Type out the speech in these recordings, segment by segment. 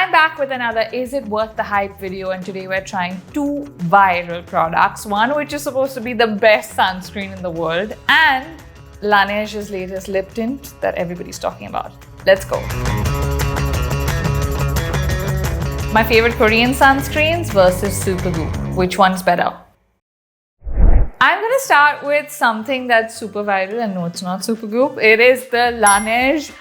I'm back with another Is It Worth the Hype video, and today we're trying two viral products. One which is supposed to be the best sunscreen in the world, and LANEIGE's latest lip tint that everybody's talking about. Let's go. My favorite Korean sunscreens versus Supergoop. Which one's better? I'm going to start with something that's super viral, and no, it's not Supergoop. It is the LANEIGE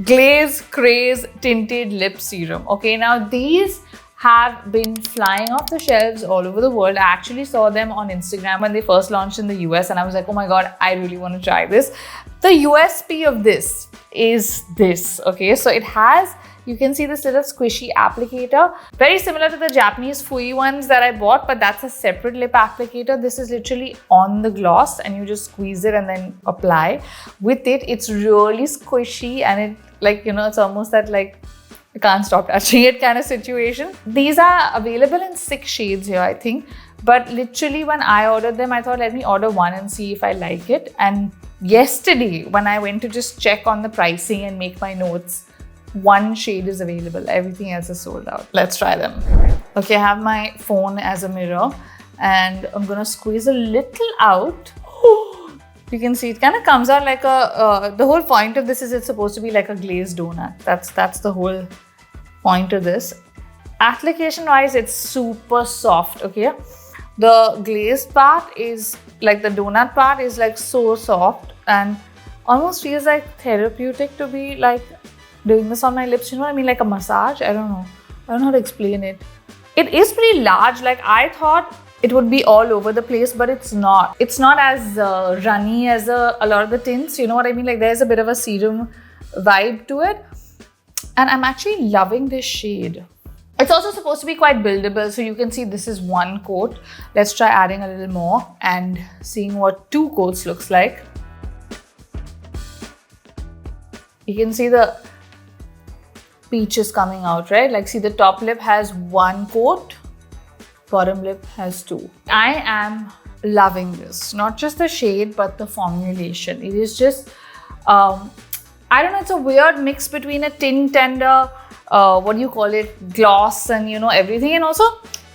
Glaze Craze Tinted Lip Serum. Okay, now these have been flying off the shelves all over the world. I actually saw them on Instagram when they first launched in the US, and I was like, oh my god, I really want to try this. The USP of this is this, okay? So it has, you can see this little squishy applicator, very similar to the Japanese Fui ones that I bought, but that's a separate lip applicator. This is literally on the gloss and you just squeeze it and then apply. With it, it's really squishy and it, like, you know, it's almost that like I can't stop touching it kind of situation. These are available in 6 shades here, I think. But literally when I ordered them, I thought, let me order one and see if I like it. And yesterday, when I went to just check on the pricing and make my notes, one shade is available. Everything else is sold out. Let's try them. Okay, I have my phone as a mirror and I'm gonna squeeze a little out. You can see it kind of comes out like a, the whole point of this is it's supposed to be like a glazed donut. That's the whole point of this. Application wise, it's super soft, okay? The glazed part is like the donut part is like so soft and almost feels like therapeutic to be like doing this on my lips. You know what I mean? Like a massage? I don't know. I don't know how to explain it. It is pretty large. Like I thought it would be all over the place, but it's not. It's not as runny as a lot of the tints. You know what I mean? Like there's a bit of a serum vibe to it. And I'm actually loving this shade. It's also supposed to be quite buildable. So you can see this is one coat. Let's try adding a little more and seeing what 2 coats looks like. You can see the peach is coming out, right? Like see, the top lip has 1 coat, bottom lip has 2. I am loving this. Not just the shade, but the formulation. It is just, I don't know, it's a weird mix between a tint and a, what do you call it, gloss and, you know, everything. And also,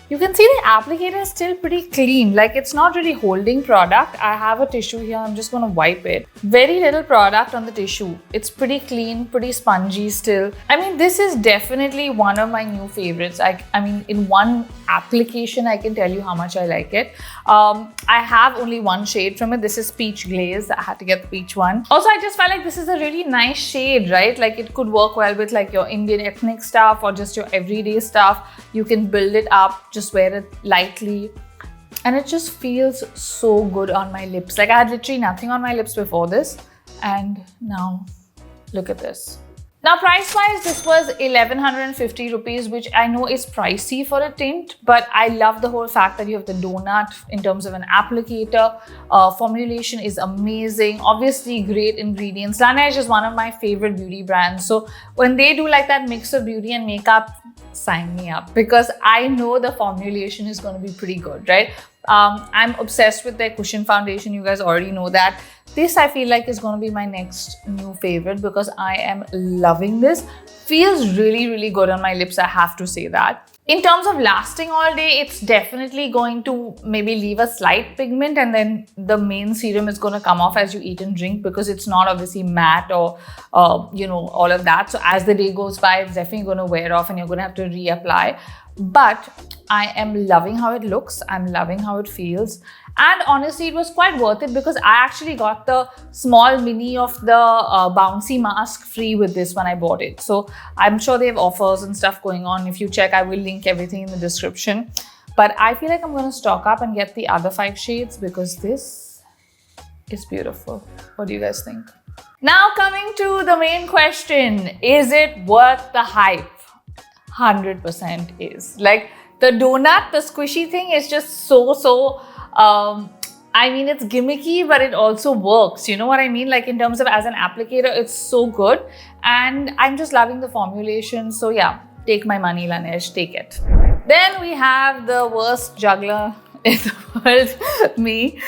you can see the applicator is still pretty clean. Like it's not really holding product. I have a tissue here. I'm just going to wipe it. Very little product on the tissue. It's pretty clean, pretty spongy still. I mean, this is definitely one of my new favorites. I mean, in one application, I can tell you how much I like it. I have only one shade from it. This is Peach Glaze. I had to get the peach one. Also, I just felt like this is a really nice shade, right? Like it could work well with like your Indian ethnic stuff or just your everyday stuff. You can build it up. Just wear it lightly and it just feels so good on my lips. Like I had literally nothing on my lips before this and now look at this. Now price wise, this was 1150 rupees, which I know is pricey for a tint, but I love the whole fact that you have the donut in terms of an applicator. Formulation is amazing. Obviously great ingredients. LANEIGE is one of my favorite beauty brands. So when they do like that mix of beauty and makeup, sign me up because I know the formulation is going to be pretty good, right? I'm obsessed with their cushion foundation. You guys already know that. This I feel like is going to be my next new favorite because I am loving this. Feels really, really good on my lips, I have to say that. In terms of lasting all day, it's definitely going to maybe leave a slight pigment and then the main serum is going to come off as you eat and drink because it's not obviously matte or, you know, all of that. So as the day goes by, it's definitely going to wear off and you're going to have to reapply. But I am loving how it looks. I'm loving how it feels. And honestly, it was quite worth it because I actually got the small mini of the bouncy mask free with this when I bought it. So I'm sure they have offers and stuff going on. If you check, I will link everything in the description. But I feel like I'm going to stock up and get the other 5 shades because this is beautiful. What do you guys think? Now coming to the main question, is it worth the hype? 100% is. Like the donut, the squishy thing is just so I mean, it's gimmicky, but it also works. You know what I mean? Like in terms of as an applicator, it's so good. And I'm just loving the formulation. So yeah, take my money, LANEIGE, take it. Then we have the worst juggler in the world, me,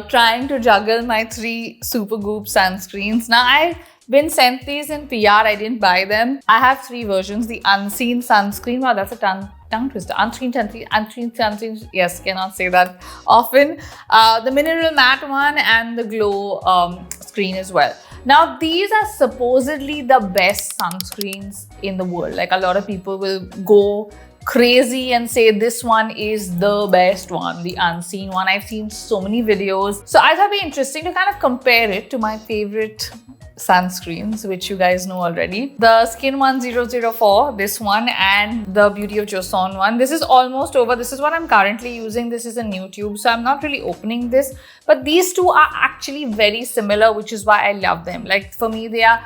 trying to juggle my 3 Supergoop sunscreens. Now, I been sent these in PR. I didn't buy them. I have 3 versions. The Unseen Sunscreen. Wow, that's a tongue twister. Unseen Sunscreen. Yes, cannot say that often. The Mineral Matte one and the Glow Screen as well. Now, these are supposedly the best sunscreens in the world. Like, a lot of people will go crazy and say this one is the best one, the Unseen one. I've seen so many videos. So I thought it'd be interesting to kind of compare it to my favorite sunscreens, which you guys know already. The Skin 1004, this one, and the Beauty of Joseon one. This is almost over. This is what I'm currently using. This is a new tube, so I'm not really opening this. But these two are actually very similar, which is why I love them. Like, for me, they are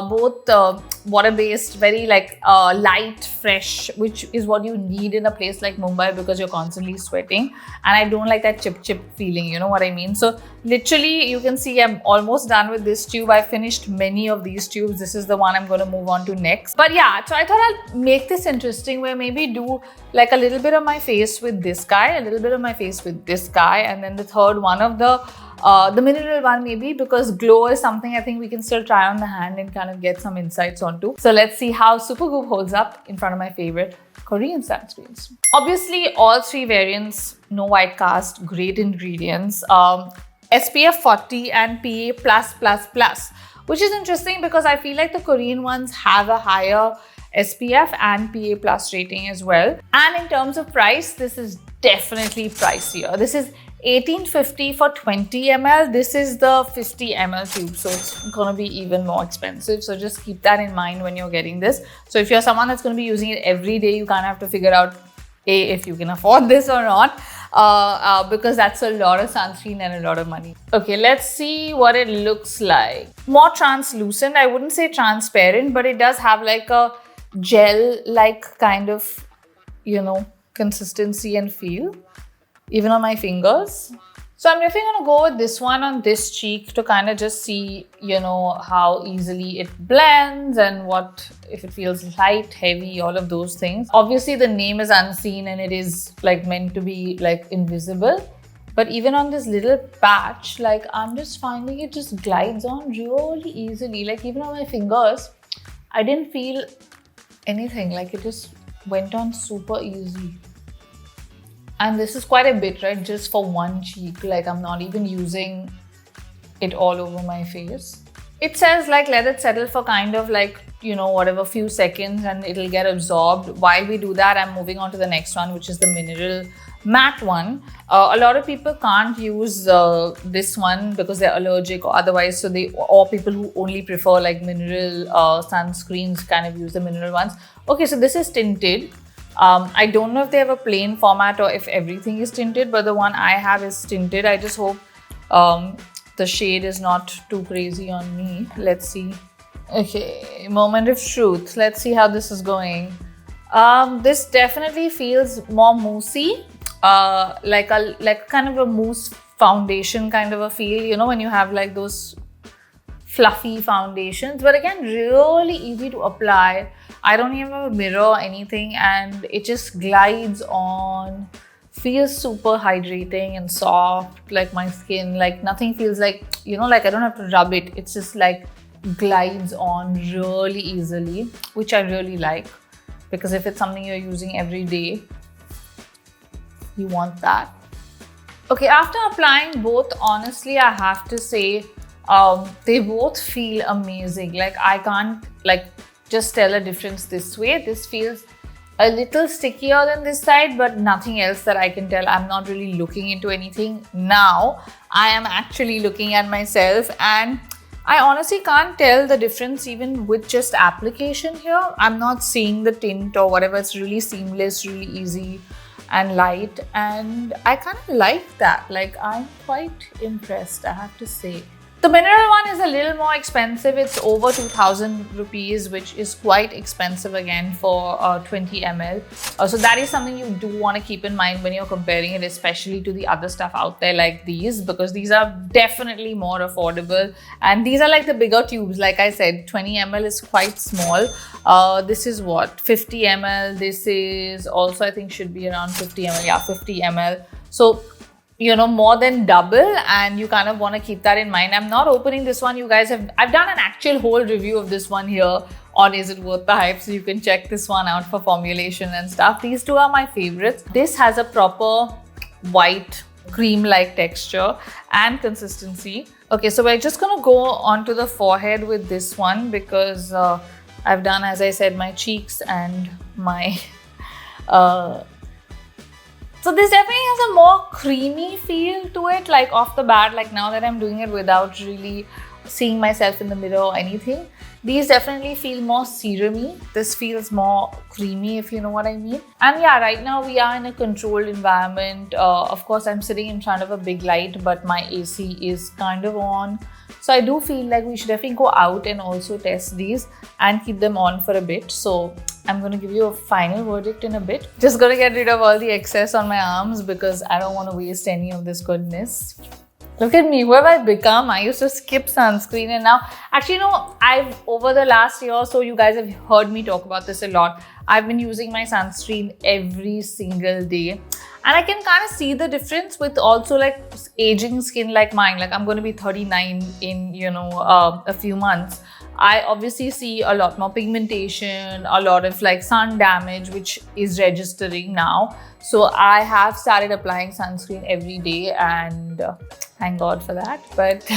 both water-based, very like light, fresh, which is what you need in a place like Mumbai because you're constantly sweating. And I don't like that chip feeling, you know what I mean? So literally, you can see I'm almost done with this tube. I finished many of these tubes. This is the one I'm going to move on to next. But yeah, so I thought I'll make this interesting where maybe do like a little bit of my face with this guy, a little bit of my face with this guy, and then the third one of the mineral one maybe, because glow is something I think we can still try on the hand and kind of get some insights onto. So let's see how Supergoop holds up in front of my favorite Korean sunscreens. Obviously, all 3 variants, no white cast, great ingredients, SPF 40 and PA+++, which is interesting because I feel like the Korean ones have a higher SPF and PA+ rating as well. And in terms of price, this is definitely pricier. This is 1850 for 20 ml. This is the 50 ml tube, so it's gonna be even more expensive. So just keep that in mind when you're getting this. So if you're someone that's gonna be using it every day, you kind of have to figure out if you can afford this or not, because that's a lot of sunscreen and a lot of money. Okay, let's see what it looks like. More translucent. I wouldn't say transparent, but it does have like a gel-like kind of, you know, consistency and feel, even on my fingers. So I'm definitely going to go with this one on this cheek to kind of just see, you know, how easily it blends and what, if it feels light, heavy, all of those things. Obviously, the name is Unseen and it is like meant to be like invisible. But even on this little patch, like I'm just finding it just glides on really easily. Like even on my fingers, I didn't feel anything. Like it just went on super easy. And this is quite a bit, right? Just for one cheek. Like I'm not even using it all over my face. It says like let it settle for kind of like, you know, whatever few seconds and it'll get absorbed. While we do that, I'm moving on to the next one, which is the mineral matte one. A lot of people can't use this one because they're allergic or otherwise, so or people who only prefer like mineral sunscreens kind of use the mineral ones. Okay, so this is tinted. I don't know if they have a plain format or if everything is tinted, but the one I have is tinted. I just hope the shade is not too crazy on me. Let's see. Okay, moment of truth. Let's see how this is going. This definitely feels more moussey, like kind of a mousse foundation kind of a feel, you know, when you have like those fluffy foundations, but again, really easy to apply. I don't even have a mirror or anything and it just glides on, feels super hydrating and soft, like my skin, like nothing feels like, you know, like I don't have to rub it. It's just like glides on really easily, which I really like because if it's something you're using every day, you want that. Okay, after applying both, honestly, I have to say, they both feel amazing. Like I can't like just tell a difference this way. This feels a little stickier than this side, but nothing else that I can tell. I'm not really looking into anything now. I am actually looking at myself and I honestly can't tell the difference even with just application here. I'm not seeing the tint or whatever. It's really seamless, really easy and light, and I kind of like that. Like I'm quite impressed, I have to say. The mineral one is a little more expensive. It's over 2000 rupees, which is quite expensive again for 20 ml. So that is something you do want to keep in mind when you're comparing it, especially to the other stuff out there like these, because these are definitely more affordable. And these are like the bigger tubes. Like I said, 20 ml is quite small. This is what, 50 ml. This is also, I think, should be around 50 ml. Yeah, 50 ml. So more than double, and you kind of want to keep that in mind. I'm not opening this one. I've done an actual whole review of this one here on Is It Worth the Hype, so you can check this one out for formulation and stuff. These two are my favorites. This has a proper white cream-like texture and consistency. Okay, so we're just gonna go onto the forehead with this one because I've done, as I said, my cheeks and my so this definitely has a more creamy feel to it, like off the bat, like now that I'm doing it without really seeing myself in the mirror or anything. These definitely feel more serum-y. This feels more creamy, if you know what I mean. And yeah, right now we are in a controlled environment. Of course, I'm sitting in front of a big light, but my AC is kind of on. So I do feel like we should definitely go out and also test these and keep them on for a bit. So I'm going to give you a final verdict in a bit. Just going to get rid of all the excess on my arms because I don't want to waste any of this goodness. Look at me, who have I become? I used to skip sunscreen, and now, actually, I've, over the last year or so, you guys have heard me talk about this a lot. I've been using my sunscreen every single day. And I can kind of see the difference with also like aging skin like mine. Like I'm going to be 39 in, a few months. I obviously see a lot more pigmentation, a lot of like sun damage, which is registering now. So I have started applying sunscreen every day, and thank God for that. But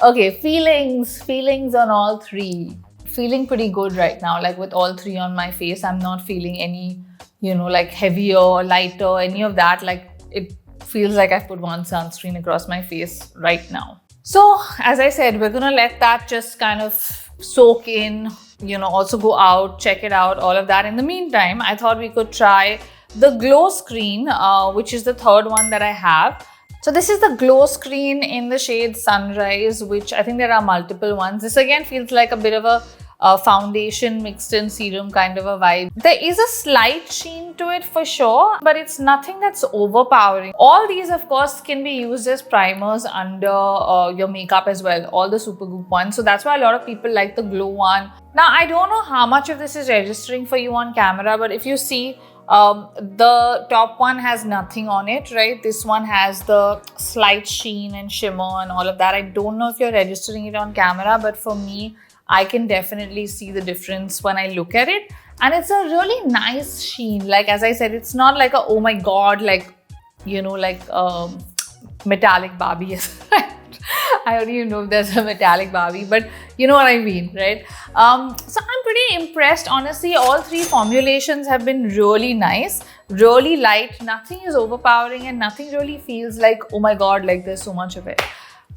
okay, feelings on all three. Feeling pretty good right now, like with all three on my face. I'm not feeling any, like heavier, lighter, any of that. Like it feels like I've put one sunscreen across my face right now. So as I said, we're gonna let that just kind of soak in, also go out, check it out, all of that. In the meantime, I thought we could try the Glowscreen, which is the third one that I have. So this is the Glowscreen in the shade Sunrise, which I think there are multiple ones. This again feels like a bit of a foundation mixed in serum kind of a vibe. There is a slight sheen to it for sure, but it's nothing that's overpowering. All these, of course, can be used as primers under your makeup as well, all the Supergoop ones. So that's why a lot of people like the Glow one. Now, I don't know how much of this is registering for you on camera, but if you see, the top one has nothing on it, right? This one has the slight sheen and shimmer and all of that. I don't know if you're registering it on camera, but for me, I can definitely see the difference when I look at it. And it's a really nice sheen. Like, as I said, it's not like a, oh my God, like, metallic Barbie. I don't even know if there's a metallic Barbie, but you know what I mean, right? So I'm pretty impressed. Honestly, all three formulations have been really nice, really light. Nothing is overpowering and nothing really feels like, oh my God, like there's so much of it.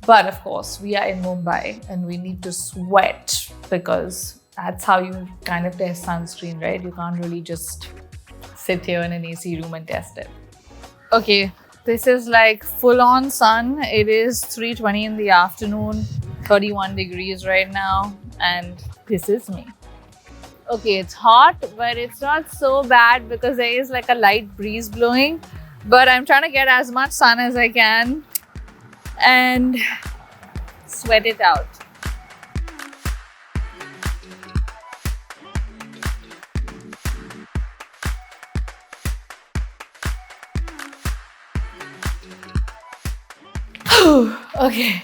But of course, we are in Mumbai and we need to sweat because that's how you kind of test sunscreen, right? You can't really just sit here in an AC room and test it. Okay, this is like full-on sun. It is 3:20 in the afternoon, 31 degrees right now, and this is me. Okay, it's hot, but it's not so bad because there is like a light breeze blowing. But I'm trying to get as much sun as I can and sweat it out. Okay,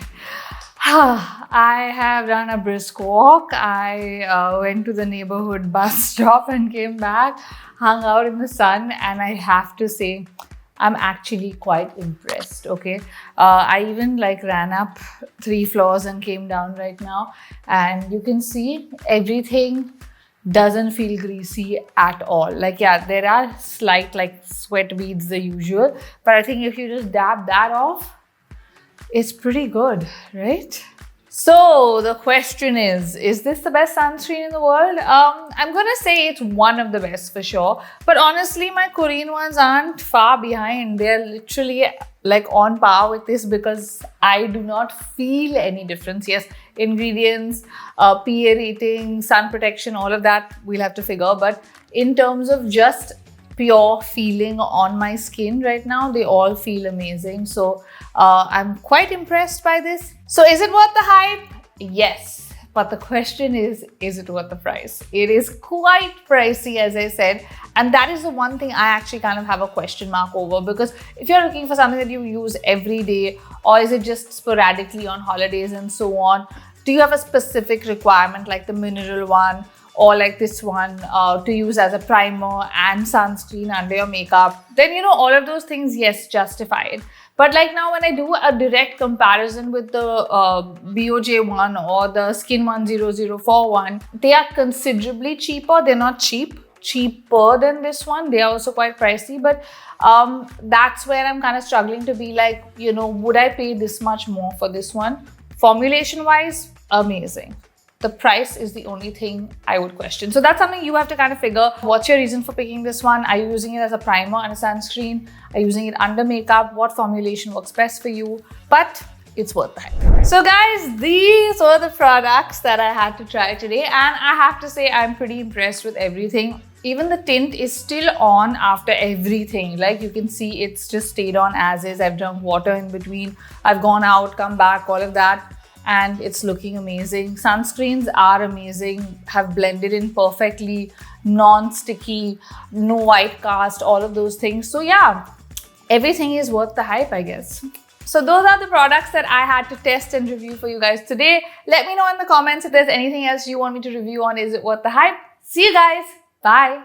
I have done a brisk walk. I went to the neighborhood bus stop and came back, hung out in the sun, and I have to say, I'm actually quite impressed, okay? I even ran up 3 floors and came down right now, and you can see everything doesn't feel greasy at all. Yeah, there are slight sweat beads, the usual, but I think if you just dab that off, it's pretty good, right? So the question is this the best sunscreen in the world? I'm gonna say it's one of the best for sure. But honestly, my Korean ones aren't far behind. They're literally on par with this because I do not feel any difference. Yes, ingredients, PA rating, sun protection, all of that we'll have to figure. But in terms of just pure feeling on my skin right now, they all feel amazing. So I'm quite impressed by this. So is it worth the hype? Yes. But the question is it worth the price? It is quite pricey, as I said. And that is the one thing I actually kind of have a question mark over, because if you're looking for something that you use every day, or is it just sporadically on holidays and so on, do you have a specific requirement like the mineral one or like this one to use as a primer and sunscreen under your makeup, then you know, all of those things, yes, justified. But like now when I do a direct comparison with the BOJ one or the Skin 1004 one, they are considerably cheaper. They're not cheaper than this one. They are also quite pricey, but that's where I'm kind of struggling to be like, you know, would I pay this much more for this one? Formulation wise, amazing. The price is the only thing I would question. So that's something you have to kind of figure. What's your reason for picking this one? Are you using it as a primer and a sunscreen? Are you using it under makeup? What formulation works best for you? But it's worth the hype. So guys, these were the products that I had to try today, and I have to say I'm pretty impressed with everything. Even the tint is still on after everything. Like you can see, it's just stayed on as is. I've drunk water in between. I've gone out, come back, all of that. And it's looking amazing. Sunscreens are amazing, have blended in perfectly, non-sticky, no white cast, all of those things. So yeah, everything is worth the hype, I guess. So those are the products that I had to test and review for you guys today. Let me know in the comments if there's anything else you want me to review on. Is it worth the hype? See you guys. Bye.